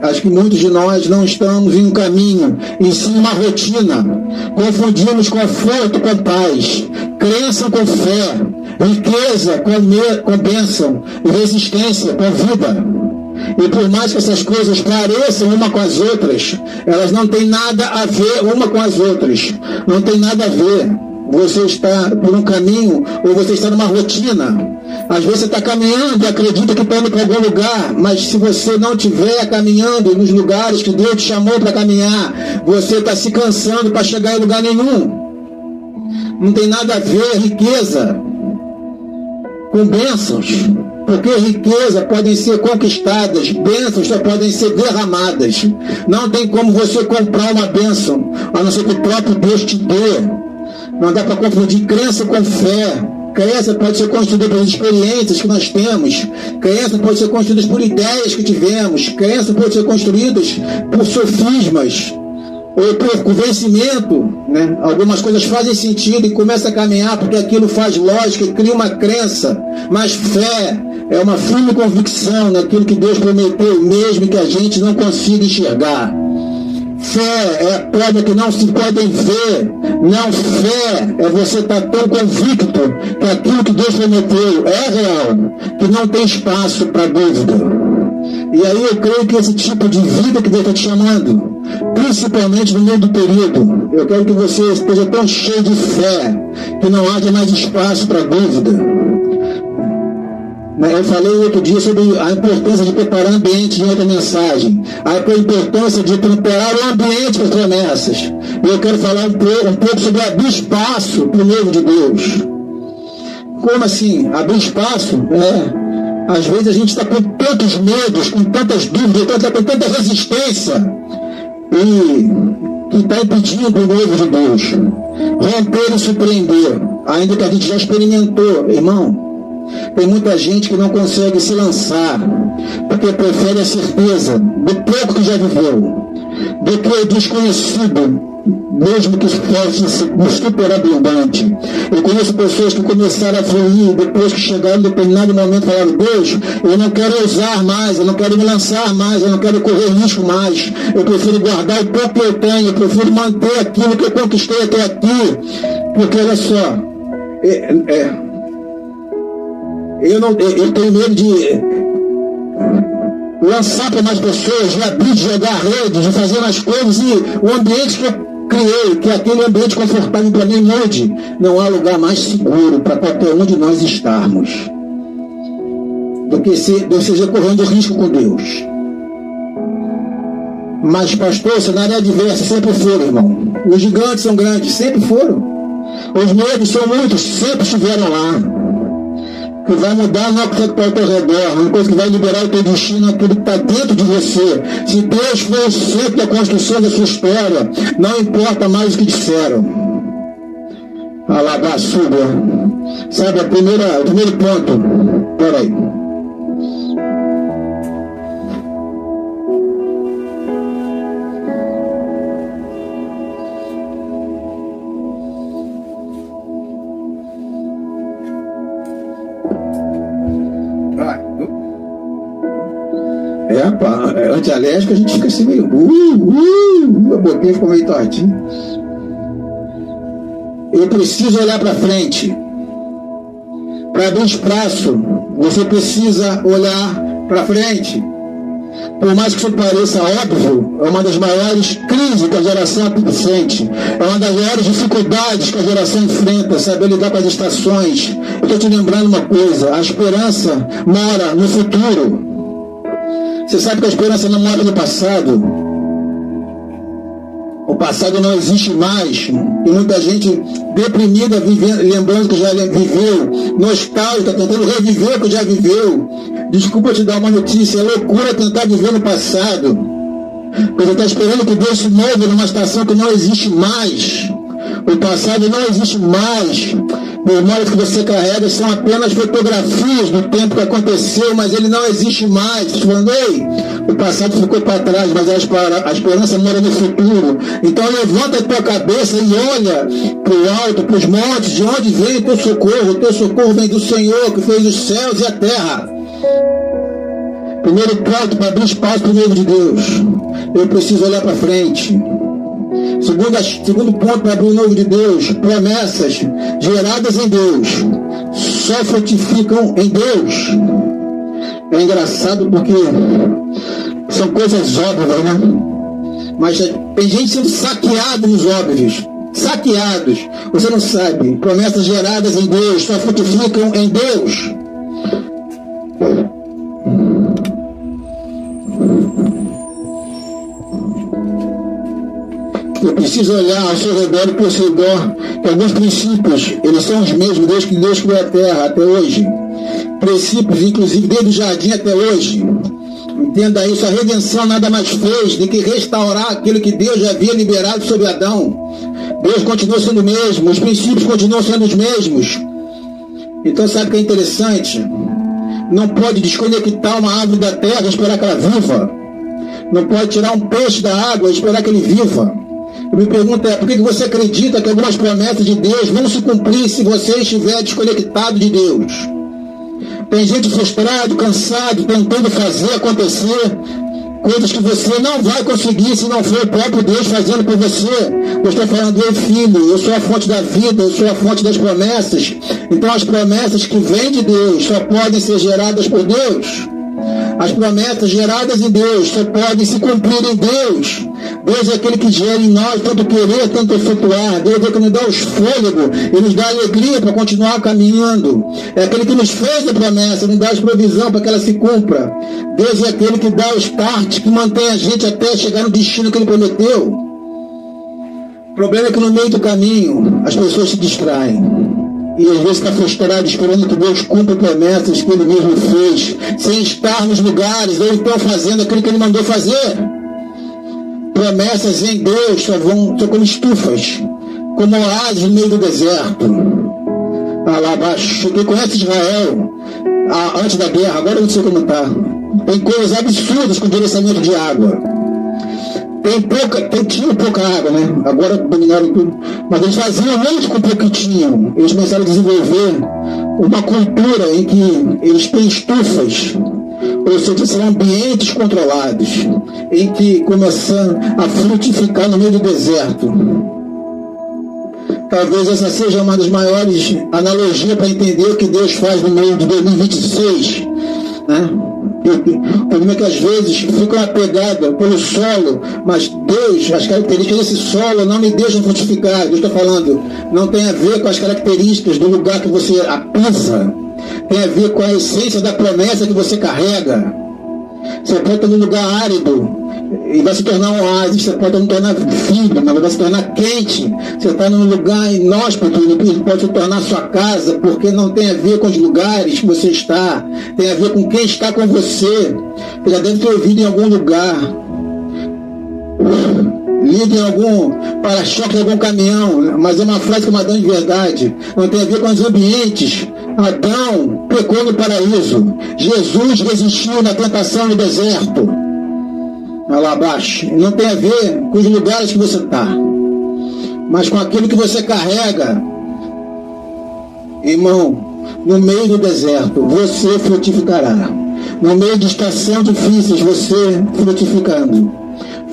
acho que muitos de nós não estamos em um caminho, em sim uma rotina. Confundimos conforto com paz, crença com fé, riqueza com bênção, e resistência com vida. E por mais que essas coisas pareçam uma com as outras, elas não têm nada a ver uma com as outras. Não tem nada a ver. Você está por um caminho ou você está numa rotina. Às vezes você está caminhando e acredita que está indo para algum lugar, mas se você não estiver caminhando nos lugares que Deus te chamou para caminhar, você está se cansando para chegar em lugar nenhum. Não tem nada a ver riqueza com bênçãos, porque riqueza podem ser conquistadas, bênçãos só podem ser derramadas. Não tem como você comprar uma bênção, a não ser que o próprio Deus te dê. Não dá para confundir crença com fé. Crença pode ser construída pelas experiências que nós temos. Crença pode ser construída por ideias que tivemos. Crença pode ser construída por sofismas ou por convencimento, né? Algumas coisas fazem sentido e começa a caminhar porque aquilo faz lógica e cria uma crença. Mas fé é uma firme convicção naquilo que Deus prometeu, mesmo que a gente não consiga enxergar. Fé é a prova que não se podem ver. Não, fé é você estar tão convicto que aquilo que Deus prometeu é real, que não tem espaço para dúvida. E aí eu creio que esse tipo de vida que Deus está te chamando, principalmente no meio do período, eu quero que você esteja tão cheio de fé que não haja mais espaço para dúvida. Eu falei outro dia sobre a importância de preparar ambiente em outra mensagem, a importância de preparar o ambiente para as promessas. E eu quero falar um pouco sobre abrir espaço para o novo de Deus. Como assim? Abrir espaço? Às vezes a gente está com tantos medos, com tantas dúvidas, com tanta resistência, e que está impedindo o novo de Deus romper e surpreender, ainda que a gente já experimentou, irmão. Tem muita gente que não consegue se lançar, porque prefere a certeza do pouco que já viveu, do que o desconhecido, mesmo que fosse super abundante. Eu conheço pessoas que começaram a fluir, depois que chegaram em determinado momento, falaram: Deus, eu não quero ousar mais, eu não quero me lançar mais, eu não quero correr risco mais, eu prefiro guardar o pouco que eu tenho, eu prefiro manter aquilo que eu conquistei até aqui, porque olha só, eu tenho medo de lançar para mais pessoas, de abrir, de jogar redes, de fazer mais coisas, e o ambiente que eu criei, que é aquele ambiente confortável para mim, mude. Não há lugar mais seguro para qualquer um de nós estarmos do que seja correndo risco com Deus. Mas, pastor, o cenário é adverso, sempre foram, irmão. Os gigantes são grandes, sempre foram. Os medos são muitos, sempre estiveram lá. O que vai mudar não é o que está ao teu redor, uma coisa que vai liberar o teu destino, aquilo que está dentro de você. Se Deus foi o centro da construção da sua história, não importa mais o que disseram. Alabaçuba. Sabe, o primeiro ponto. Peraí. Antialérgico, a gente fica assim meio a boquinha ficou meio tortinha. Eu preciso olhar para frente. Para abrir espaço, você precisa olhar para frente. Por mais que isso pareça óbvio, é uma das maiores crises que a geração sente. É uma das maiores dificuldades que a geração enfrenta, saber lidar com as estações. Eu estou te lembrando uma coisa: a esperança mora no futuro. Você sabe que a esperança não mora no passado. O passado não existe mais. E muita gente deprimida, lembrando que já viveu, nostálgica, tentando reviver o que já viveu. Desculpa te dar uma notícia: é loucura tentar viver no passado. Porque você está esperando que Deus se mova numa estação que não existe mais. O passado não existe mais. Memórias que você carrega são apenas fotografias do tempo que aconteceu, mas ele não existe mais. Estou falando, ei, o passado ficou para trás, mas a esperança mora no futuro. Então levanta a tua cabeça e olha para o alto, para os montes, de onde vem o teu socorro. O teu socorro vem do Senhor, que fez os céus e a terra. Primeiro ponto, para abrir espaço para o novo de Deus, eu preciso olhar para frente. Segundo ponto, para abrir o novo de Deus, promessas geradas em Deus só frutificam em Deus. É engraçado porque são coisas óbvias, né? Mas tem gente sendo saqueada nos óbvios. Saqueados. Você não sabe. Promessas geradas em Deus só frutificam em Deus. Eu preciso olhar ao seu redor e perceber que alguns princípios, eles são os mesmos desde que Deus criou a terra até hoje. Princípios, inclusive, desde o jardim até hoje. Entenda isso, a redenção nada mais fez do que restaurar aquilo que Deus já havia liberado sobre Adão. Deus continua sendo o mesmo, os princípios continuam sendo os mesmos. Então sabe o que é interessante? Não pode desconectar uma árvore da terra e esperar que ela viva. Não pode tirar um peixe da água e esperar que ele viva. Eu me pergunto por que você acredita que algumas promessas de Deus vão se cumprir se você estiver desconectado de Deus? Tem gente frustrado, cansado, tentando fazer acontecer coisas que você não vai conseguir se não for o próprio Deus fazendo por você. Eu estou falando, ei filho, eu sou a fonte da vida, eu sou a fonte das promessas. Então as promessas que vêm de Deus só podem ser geradas por Deus. As promessas geradas em Deus só podem se cumprir em Deus. Deus é aquele que gera em nós tanto querer, tanto efetuar. Deus é aquele que nos dá os fôlegos e nos dá alegria para continuar caminhando. É aquele que nos fez a promessa, nos dá as provisão para que ela se cumpra. Deus é aquele que dá o start, que mantém a gente até chegar no destino que Ele prometeu. O problema é que no meio do caminho as pessoas se distraem. E às vezes está frustrado esperando que Deus cumpra promessas que Ele mesmo fez, sem estar nos lugares, ou então fazendo aquilo que Ele mandou fazer. Promessas em Deus são como estufas, como oásis no meio do deserto. Lá abaixo, quem conhece Israel antes da guerra, agora eu não sei como está. Tem coisas absurdas com direcionamento de água. Tinha pouca água, né? Agora dominaram tudo. Mas eles faziam muito com pouco que tinham. Eles começaram a desenvolver uma cultura em que eles têm estufas, ou seja, são ambientes controlados, em que começam a frutificar no meio do deserto. Talvez essa seja uma das maiores analogias para entender o que Deus faz no meio de 2026, né? O problema é que às vezes ficam apegadas pelo solo, mas Deus, as características desse solo não me deixam frutificar. Deus está falando, não tem a ver com as características do lugar que você pisa, tem a ver com a essência da promessa que você carrega. Você pode estar num lugar árido e vai se tornar um oásis, você pode não tornar frio, mas vai se tornar quente. Você está num lugar inóspito, ele pode se tornar sua casa, porque não tem a ver com os lugares que você está, tem a ver com quem está com você. Você já deve ter ouvido em algum lugar, lido em algum para-choque de algum caminhão, mas é uma frase que é uma de verdade. Não tem a ver com os ambientes. Adão pecou no paraíso, Jesus resistiu na tentação no deserto, lá abaixo. Não tem a ver com os lugares que você está, mas com aquilo que você carrega. Irmão, no meio do deserto você frutificará, no meio de estações difíceis você frutificando.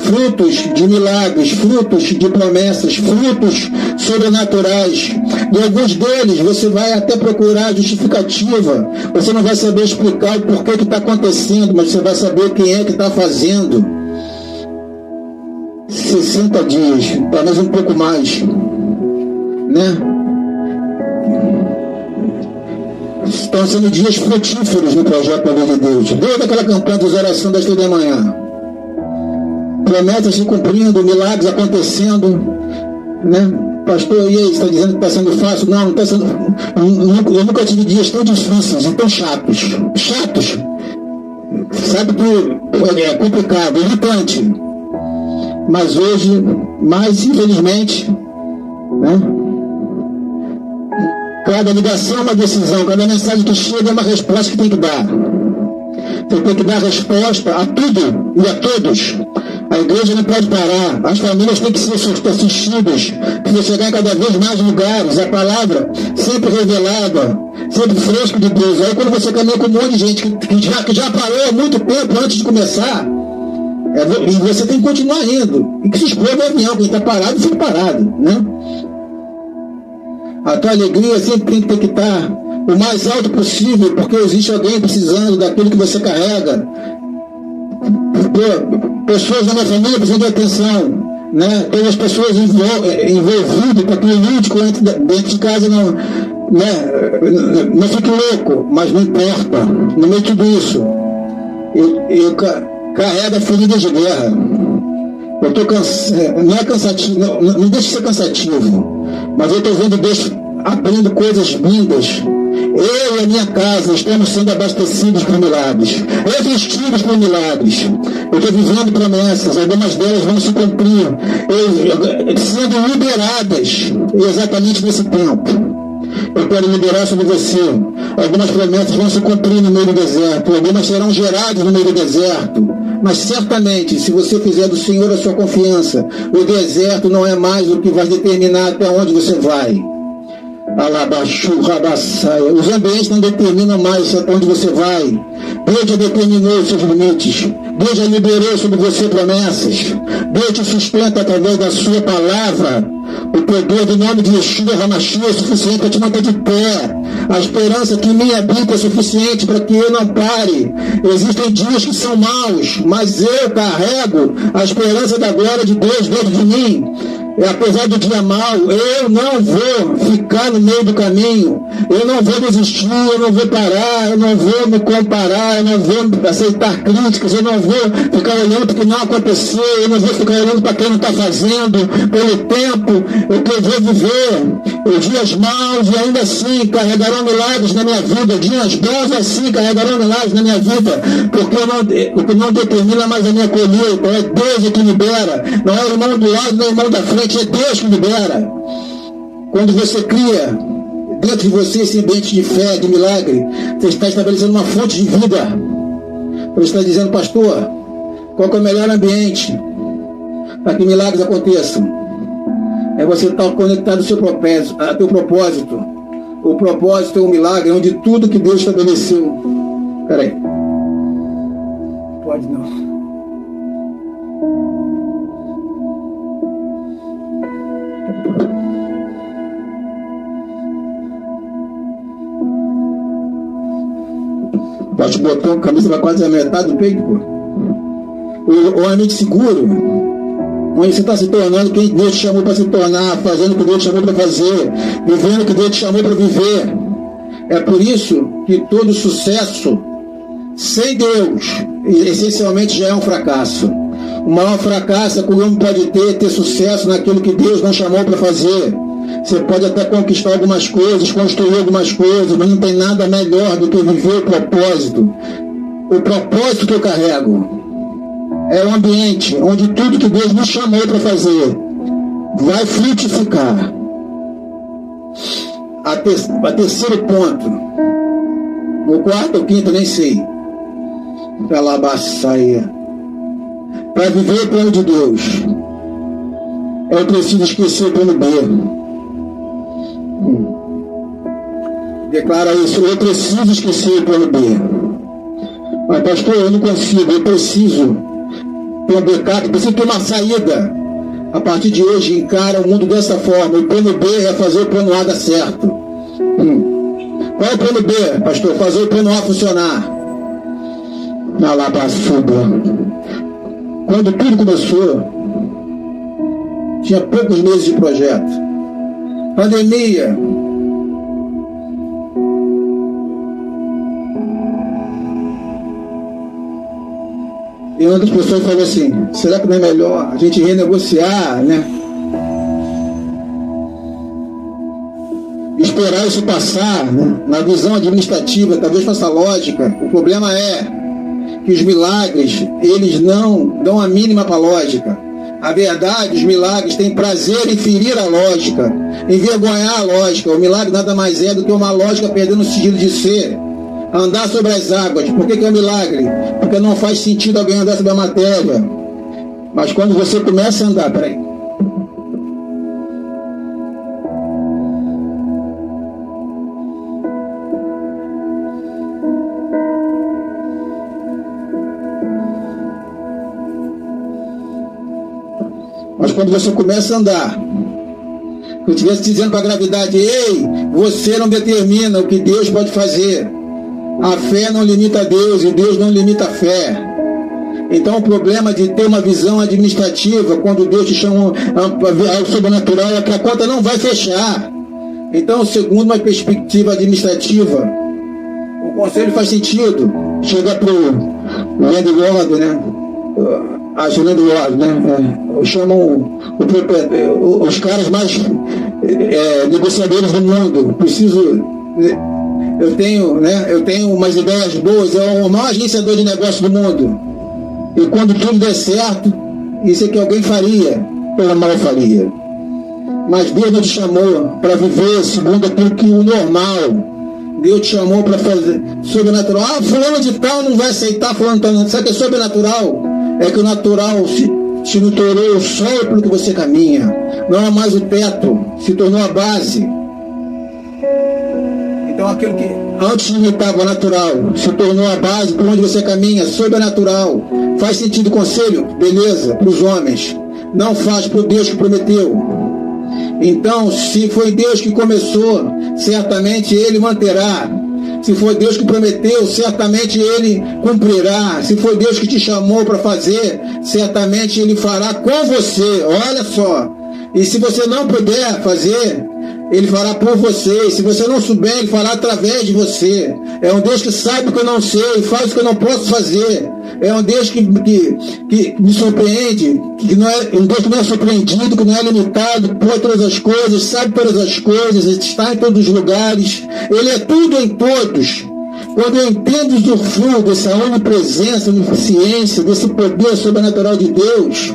Frutos de milagres, frutos de promessas, frutos sobrenaturais. E alguns deles você vai até procurar justificativa. Você não vai saber explicar o porquê que está acontecendo, mas você vai saber quem é que está fazendo. 60 dias, talvez um pouco mais, né? Estão sendo dias frutíferos no projeto da Lei de Deus. Desde aquela campanha de oração das 3 da manhã. Promessas se cumprindo, milagres acontecendo, né? Pastor, e aí, está dizendo que está sendo fácil? Não, não está sendo. Eu nunca tive dias tão difíceis e tão chatos. Chatos. Sabe que é complicado, irritante. Mas hoje, mais infelizmente, né? Cada ligação é uma decisão, cada mensagem que chega é uma resposta que tem que dar. Você tem que dar resposta a tudo e a todos. A igreja não pode parar, as famílias têm que ser assistidas, precisa chegar em cada vez mais lugares, a palavra sempre revelada, sempre fresco de Deus. Aí quando você caminha com um monte de gente que já parou há muito tempo antes de começar, e você tem que continuar indo. E que se expor no avião, quem está parado, fica parado, né? A tua alegria sempre tem que estar o mais alto possível, porque existe alguém precisando daquilo que você carrega. Pessoas da minha família precisam de atenção, né? Todas as pessoas envolvidas para que o lúdico dentro de casa não fique louco, mas não importa. No meio de tudo isso, eu carrego feridas de guerra. Eu estou cansado, não é cansativo, não deixa de ser cansativo, mas eu estou vendo Deus abrindo coisas lindas. Eu e a minha casa estamos sendo abastecidos por milagres, revestidos por milagres. Eu estou vivendo promessas, algumas delas vão se cumprir, sendo liberadas exatamente nesse tempo. Eu quero liberar sobre você. Algumas promessas vão se cumprir no meio do deserto, algumas serão geradas no meio do deserto. Mas certamente, se você fizer do Senhor a sua confiança, o deserto não é mais o que vai determinar até onde você vai. Os ambientes não determinam mais até onde você vai. Deus já determinou os seus limites. Deus já liberou sobre você promessas. Deus te sustenta através da sua palavra. O poder do nome de Yeshua HaMashiach é suficiente para te manter de pé. A esperança que em mim habita é suficiente para que eu não pare. Existem dias que são maus, mas eu carrego a esperança da glória de Deus dentro de mim. E apesar do dia mau, eu não vou ficar no meio do caminho. Eu não vou desistir, eu não vou parar, eu não vou me comparar, eu não vou aceitar críticas, eu não vou ficar olhando para o que não aconteceu, eu não vou ficar olhando para quem não está fazendo, pelo tempo, o que eu vou viver. Os dias maus e ainda assim carregarão milagres na minha vida. Dias bons assim carregarão milagres na minha vida. Porque o que não determina mais a minha colheita é Deus que libera. Não é o irmão do lado, não é o irmão da frente. É Deus que libera. Quando você cria dentro de você esse ambiente de fé, de milagre, você está estabelecendo uma fonte de vida. Você está dizendo, pastor, qual que é o melhor ambiente para que milagres aconteçam? É você estar conectado ao seu propósito, a teu propósito. O propósito é um milagre, onde tudo que Deus estabeleceu. Peraí. Pode não. Bate o botão, a camisa vai quase a metade do peito, pô. O ambiente seguro, onde você está se tornando quem Deus te chamou para se tornar, fazendo o que Deus te chamou para fazer, vivendo o que Deus te chamou para viver. É por isso que todo sucesso sem Deus, essencialmente, já é um fracasso. O maior fracasso é que o homem pode ter sucesso naquilo que Deus não chamou para fazer. Você pode até conquistar algumas coisas, construir algumas coisas, mas não tem nada melhor do que viver o propósito. O propósito que eu carrego é um ambiente onde tudo que Deus nos chamou para fazer vai frutificar. A terceiro ponto, o quarto ou quinto, nem sei. Para viver o plano de Deus, eu preciso esquecer o plano B. Declara isso, eu preciso esquecer o plano B. Mas pastor, eu não consigo, eu preciso ter um backup, eu preciso ter uma saída. A partir de hoje, encara o mundo dessa forma. O plano B é fazer o plano A dar certo. Qual é o plano B, pastor? Fazer o plano A funcionar. Na Labassuba. Quando tudo começou, tinha poucos meses de projeto. Pandemia. E uma das pessoas falou assim, será que não é melhor a gente renegociar, né? Esperar isso passar, né? Na visão administrativa, talvez faça lógica. O problema é que os milagres, eles não dão a mínima para a lógica. A verdade, os milagres têm prazer em ferir a lógica, envergonhar a lógica. O milagre nada mais é do que uma lógica perdendo o sentido de ser. Andar sobre as águas. Por que é um milagre? Porque não faz sentido alguém andar sobre a matéria. Mas quando você começa a andar, peraí. Mas quando você começa a andar, se eu estivesse dizendo para a gravidade, ei, você não determina o que Deus pode fazer. A fé não limita a Deus e Deus não limita a fé. Então o problema de ter uma visão administrativa, quando Deus te chama ao sobrenatural, é que a conta não vai fechar. Então, segundo uma perspectiva administrativa, o conselho faz sentido. Chega para o landlord, né? Acho landlord, né? Chamam os caras mais negociadores do mundo. Eu tenho umas ideias boas, é o maior agenciador de negócio do mundo. E quando tudo der certo, isso é que alguém faria, pela mal faria. Mas Deus não te chamou para viver segundo aquilo que o normal. Deus te chamou para fazer sobrenatural. Ah, fulano de tal não vai aceitar, fulano de tal não. Sabe o que é sobrenatural? É que o natural se tornou o sol pelo que você caminha. Não é mais o teto, se tornou a base. Então aquilo que antes limitava o natural se tornou a base por onde você caminha, sobrenatural. Faz sentido o conselho? Beleza, para os homens. Não faz para o Deus que prometeu. Então, se foi Deus que começou, certamente Ele manterá. Se foi Deus que prometeu, certamente Ele cumprirá. Se foi Deus que te chamou para fazer, certamente Ele fará com você. Olha só. E se você não puder fazer, Ele fará por você. E se você não souber, Ele fará através de você. É um Deus que sabe o que eu não sei, faz o que eu não posso fazer. É um Deus que me surpreende, que não é um Deus que não é surpreendido, que não é limitado, pode todas as coisas, sabe todas as coisas, está em todos os lugares. Ele é tudo em todos. Quando eu entendo o fluxo dessa onipresença, onisciência, desse poder sobrenatural de Deus,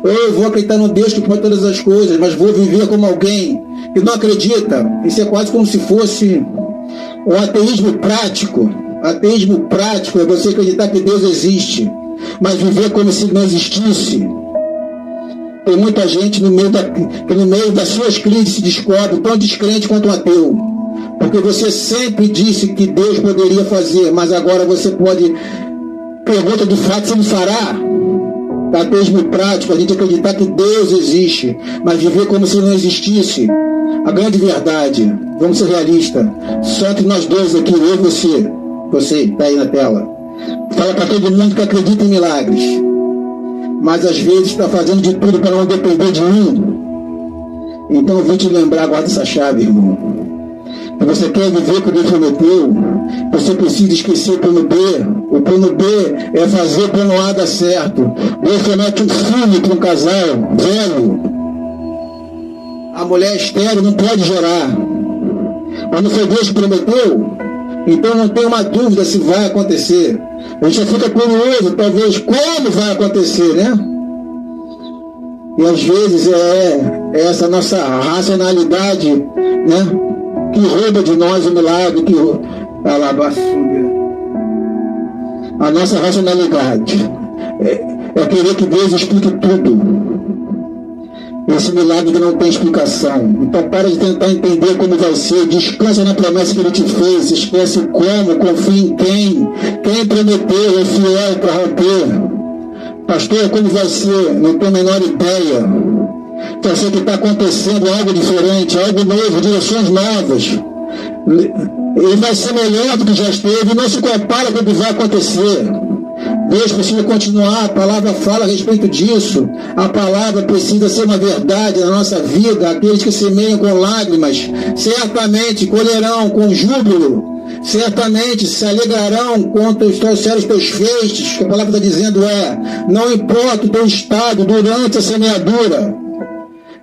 eu vou acreditar no Deus que pode todas as coisas, mas vou viver como alguém que não acredita. Isso é quase como se fosse um ateísmo prático. Ateísmo prático é você acreditar que Deus existe, mas viver como se não existisse. Tem muita gente que no meio das suas crises se descobre tão descrente quanto um ateu. Porque você sempre disse que Deus poderia fazer, mas agora você pode, pergunta de fato se Ele fará. Ateísmo prático, a gente acreditar que Deus existe, mas viver como se não existisse. A grande verdade, vamos ser realistas, só entre nós dois aqui, eu e você está aí na tela, fala para todo mundo que acredita em milagres, mas às vezes está fazendo de tudo para não depender de mim. Então eu vou te lembrar, guarda essa chave, irmão. Se você quer viver o que Deus prometeu, você precisa esquecer o plano B. O plano B é fazer o plano A dar certo. Deus promete um filho para um casal velho. A mulher estéril não pode gerar. Mas não foi Deus que prometeu? Então não tem uma dúvida se vai acontecer. A gente já fica curioso, talvez, como vai acontecer, né? E às vezes é essa nossa racionalidade, né, que rouba de nós o milagre, a nossa racionalidade é querer que Deus explique tudo. Esse milagre não tem explicação. Então para de tentar entender como vai ser. Descansa na promessa que Ele te fez. Esquece o como, confia em quem. Quem prometeu é fiel para romper. Pastor, como vai ser? Não tenho a menor ideia. Só sei que está acontecendo algo diferente, algo novo, direções novas. Ele vai ser melhor do que já esteve. Não se compara com o que vai acontecer. Deus precisa continuar, a palavra fala a respeito disso. A palavra precisa ser uma verdade na nossa vida. Aqueles que semeiam com lágrimas, certamente colherão com júbilo. Certamente se alegrarão quando trouxerem os teus feixes. O que a palavra está dizendo não importa o teu estado durante a semeadura,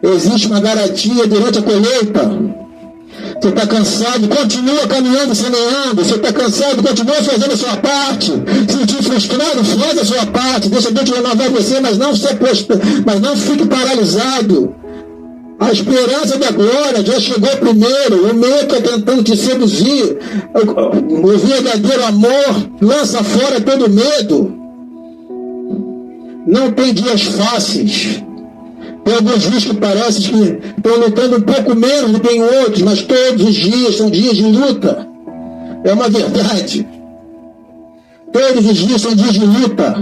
existe uma garantia durante a colheita. Você está cansado, continua caminhando, semeando. Você está cansado, continua fazendo a sua parte. Se sentir frustrado, faz a sua parte. Deixa Deus te renovar você, mas não fique paralisado. A esperança da glória já chegou primeiro. O medo está tentando te seduzir. O verdadeiro amor lança fora todo medo. Não tem dias fáceis. Tem alguns dias que parece que estão lutando um pouco menos do que em outros, mas todos os dias são dias de luta. É uma verdade. Todos os dias são dias de luta.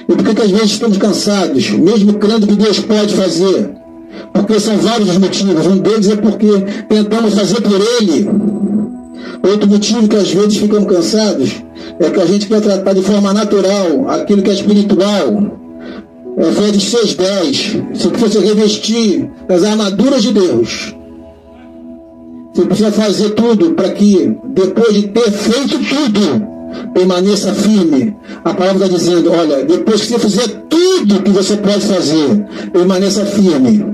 E por que às vezes estamos cansados, mesmo crendo que Deus pode fazer? Porque são vários os motivos. Um deles é porque tentamos fazer por Ele. Outro motivo que às vezes ficamos cansados é que a gente quer tratar de forma natural aquilo que é espiritual. Efésios 6:10. Se você revestir das armaduras de Deus, você precisa fazer tudo para que, depois de ter feito tudo, permaneça firme. A palavra está dizendo, olha, depois que você fizer tudo que você pode fazer, permaneça firme.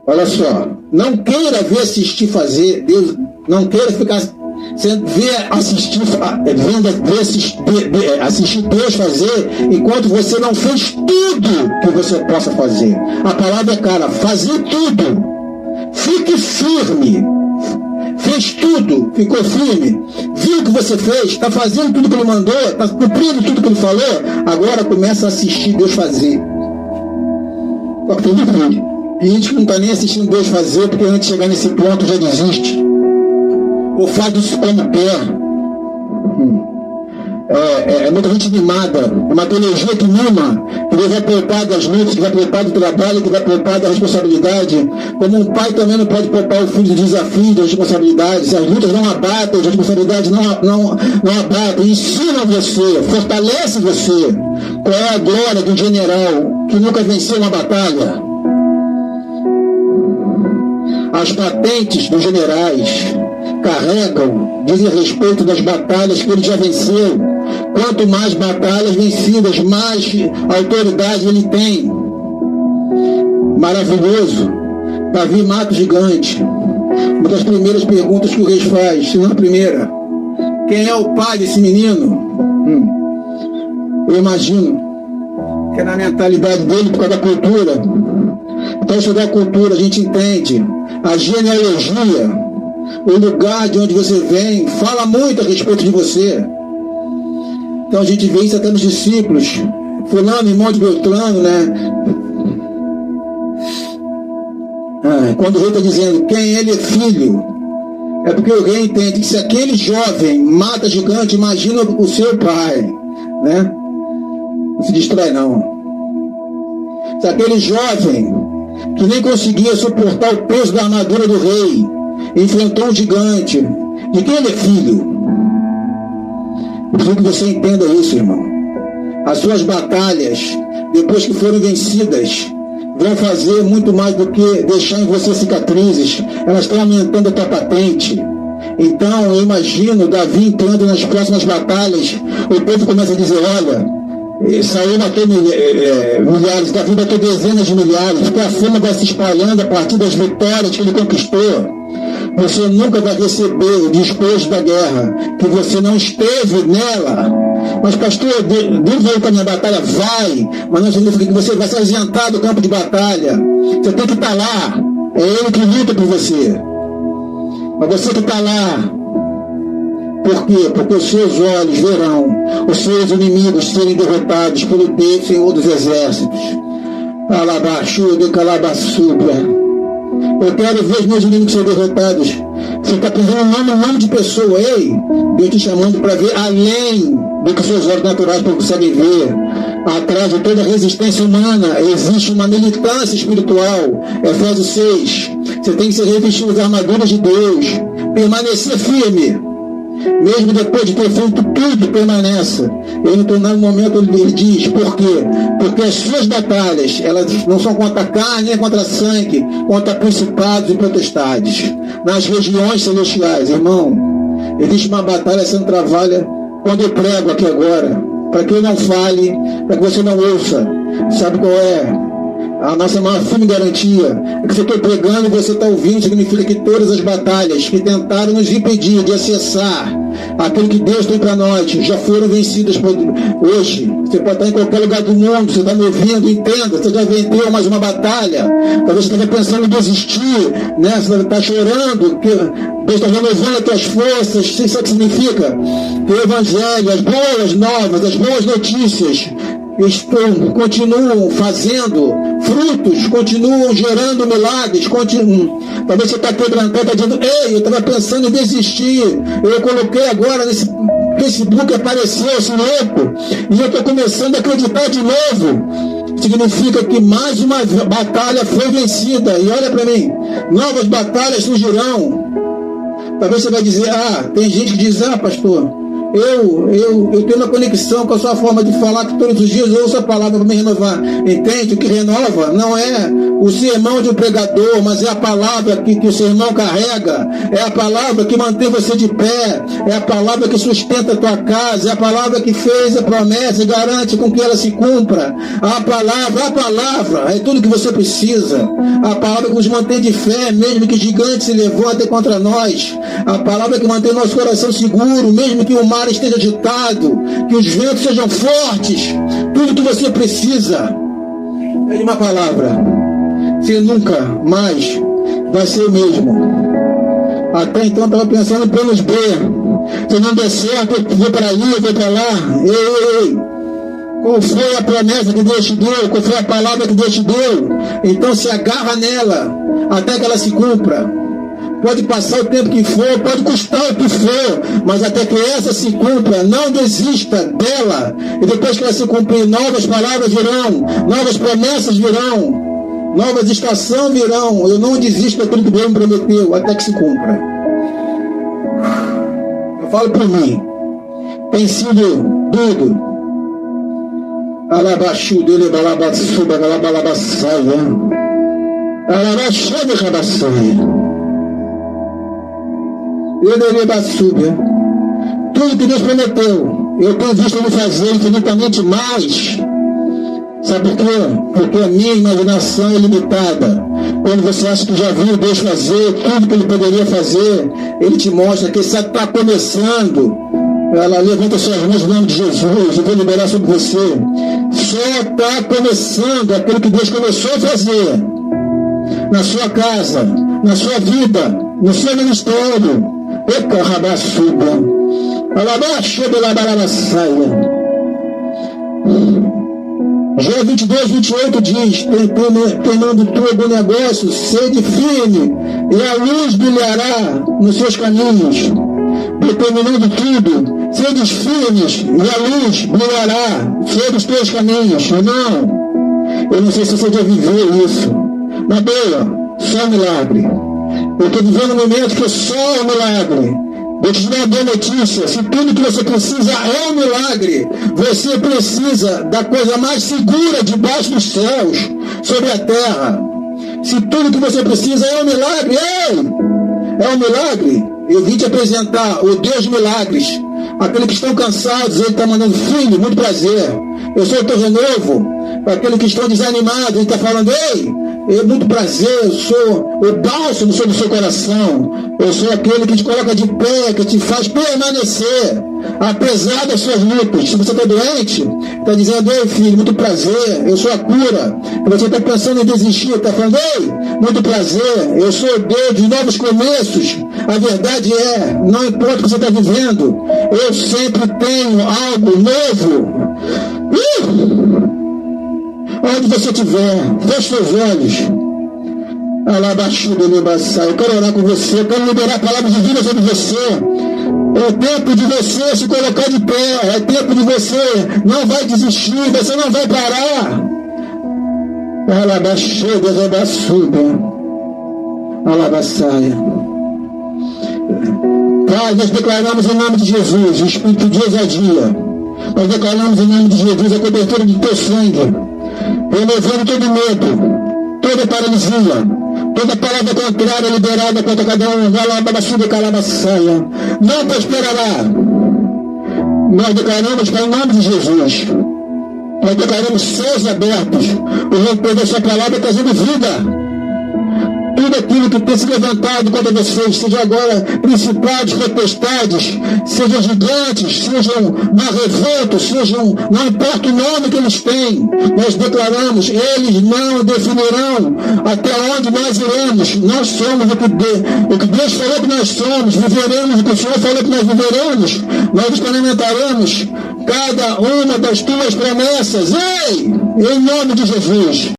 Olha só, não queira ver assistir fazer, Deus, não queira ficar assistir Deus fazer, enquanto você não fez tudo que você possa fazer. A palavra é cara, fazer tudo. Fique firme. Fez tudo, ficou firme, viu o que você fez, está fazendo tudo que Ele mandou, está cumprindo tudo que Ele falou, agora começa a assistir Deus fazer. E a gente que não está nem assistindo Deus fazer, porque antes de chegar nesse ponto já desiste. Ou faz isso como quer. É muita gente animada, é uma teologia que anima, que Deus vai poupar das lutas, que vai poupar do trabalho, que vai poupar da responsabilidade. Como um pai também não pode poupar o filho do desafio, das responsabilidades. As lutas não abatem, as responsabilidades não abatem, ensinam você, fortalecem você. Qual é a glória de um general que nunca venceu uma batalha? As patentes dos generais carregam, dizem a respeito das batalhas que ele já venceu. Quanto mais batalhas vencidas, mais autoridade ele tem. Maravilhoso. Davi mata o gigante. Uma das primeiras perguntas que o rei faz, se não a primeira: quem é o pai desse menino? Eu imagino que é na mentalidade dele, por causa da cultura. Então, estudar a cultura, a gente entende a genealogia, o lugar de onde você vem, fala muito a respeito de você. Então a gente vê isso até nos discípulos. Fulano, irmão de Beltrano, né? Quando o rei está dizendo quem ele é filho, é porque o rei entende que se aquele jovem mata gigante, imagina o seu pai, né? Não se distrai não. Se aquele jovem que nem conseguia suportar o peso da armadura do rei enfrentou um gigante, de quem ele é filho? Eu preciso que você entenda isso, irmão. As suas batalhas, depois que forem vencidas, vão fazer muito mais do que deixar em você cicatrizes. Elas estão aumentando a tua patente. Então eu imagino Davi entrando nas próximas batalhas. O povo começa a dizer, olha, Saul matou milhares, Davi matou dezenas de milhares, porque a fama vai se espalhando a partir das vitórias que ele conquistou. Você nunca vai receber o despojo da guerra, que você não esteve nela. Mas pastor, Deus vai para a minha batalha? Vai, mas não significa que você vai se ausentar do campo de batalha. Você tem que estar lá, é Ele que luta por você. Mas você que está lá, por quê? Porque os seus olhos verão os seus inimigos serem derrotados pelo Deus, Senhor dos Exércitos. Alabaxuda, calabaçubra. Eu quero ver os meus inimigos serem derrotados. Você está pensando em nome de pessoa. Ei, Deus te chamando para ver além do que seus olhos naturais não conseguem ver. Atrás de toda resistência humana existe uma militância espiritual. Efésios 6. Você tem que ser revestido das armaduras de Deus. Permanecer firme. Mesmo depois de ter feito tudo, permaneça. Ele, no determinado momento, ele diz, por quê? Porque as suas batalhas, elas não são contra a carne, nem contra sangue, contra principados e potestades. Nas regiões celestiais, irmão, existe uma batalha sendo travada quando eu prego aqui agora, para que eu não fale, para que você não ouça. Sabe qual é? A nossa maior firme garantia é que se eu estou pregando e você está ouvindo, significa que todas as batalhas que tentaram nos impedir de acessar aquilo que Deus tem para nós já foram vencidas hoje. Você pode estar em qualquer lugar do mundo, você está me ouvindo, entenda, você já venceu mais uma batalha. Talvez você esteja pensando em desistir, né? Você está chorando, que Deus está renovando as tuas forças. Isso sabe o que significa? Que o Evangelho, as boas novas, as boas notícias continuam fazendo frutos, continuam gerando milagres, talvez você está quebrantado, está dizendo, ei, eu estava pensando em desistir, eu coloquei agora nesse Facebook apareceu esse louco, e eu estou começando a acreditar de novo. Significa que mais uma batalha foi vencida. E olha para mim, novas batalhas surgirão. Talvez você vai dizer, tem gente que diz, pastor, eu tenho uma conexão com a sua forma de falar, que todos os dias eu ouço a palavra para me renovar. Entende? O que renova não é o sermão de um pregador, mas é a palavra que o sermão carrega, é a palavra que mantém você de pé, é a palavra que sustenta a tua casa, é a palavra que fez a promessa e garante com que ela se cumpra. A palavra é tudo que você precisa. A palavra que nos mantém de fé, mesmo que gigantes se levantem contra nós. A palavra que mantém nosso coração seguro, mesmo que o mar esteja agitado, que os ventos sejam fortes. Tudo que você precisa é de uma palavra. Você nunca mais vai ser o mesmo. Até então estava pensando em planos B. Se não der certo, eu vou para ali, eu vou para lá. Ei. Qual foi a promessa que Deus te deu? Qual foi a palavra que Deus te deu? Então se agarra nela até que ela se cumpra. Pode passar o tempo que for, pode custar o que for, mas até que essa se cumpra, não desista dela. E depois que ela se cumprir, novas palavras virão, novas promessas virão, novas estações virão. Eu não desisto daquilo que Deus me prometeu, até que se cumpra. Eu falo por mim, tem sido tudo. Alabaxu dele, balabassuba, galabalabassaia. Alabaxu de rabassaia. Tudo que Deus prometeu, eu tenho visto Ele fazer infinitamente mais. Sabe por quê? Porque a minha imaginação é limitada. Quando você acha que já viu Deus fazer tudo que Ele poderia fazer, Ele te mostra que está começando. Ela levanta suas mãos no nome de Jesus, eu vou liberar sobre você. Só está começando aquilo que Deus começou a fazer na sua casa, na sua vida, no seu ministério. João 22, 28 diz: terminando todo o negócio, sede firme, e a luz brilhará nos seus caminhos. Determinando tudo, sedes firmes, e a luz brilhará sobre os teus caminhos. Eu não sei se você já viveu isso. Na boa, só milagre. Eu estou vivendo um momento que é só um milagre. Eu te dou uma boa notícia: se tudo que você precisa é um milagre, você precisa da coisa mais segura debaixo dos céus, sobre a terra. Se tudo que você precisa é um milagre, é um milagre. Eu vim te apresentar o Deus de milagres. Aqueles que estão cansados, Ele está mandando: filho, muito prazer, eu sou o teu renovo. Para aqueles que estão desanimados, Ele está falando: muito prazer, eu sou o bálsamo sobre o seu coração. Eu sou aquele que te coloca de pé, que te faz permanecer, apesar das suas lutas. Se você está doente, está dizendo: filho, muito prazer, eu sou a cura. E você está pensando em desistir, está falando: muito prazer, eu sou o Deus de novos começos. A verdade é, não importa o que você está vivendo, eu sempre tenho algo novo. Onde você estiver, feche seus olhos. Alabaxudo, Lebassai. Eu quero orar com você, eu quero liberar a palavra de vida sobre você. É tempo de você se colocar de pé. É tempo de você não vai desistir, você não vai parar. Alabaxudo, Lebassuda. Alabassai. Pai, nós declaramos em nome de Jesus o espírito de ousadia. Nós declaramos em nome de Jesus a cobertura do teu sangue, removando todo medo, toda paralisia, toda palavra contrária liberada contra cada um. Não prosperará. Nós declaramos em nome de Jesus. Nós declaramos céus abertos, o romper da sua palavra trazendo vida. Tudo aquilo que tem se levantado contra vocês, seja agora principados, potestades, sejam gigantes, sejam mal revoltos, sejam, não importa o nome que eles têm, nós declaramos: eles não definirão até onde nós iremos. Nós somos o que Deus falou que nós somos, viveremos o que o Senhor falou que nós viveremos, nós experimentaremos cada uma das tuas promessas. Em nome de Jesus.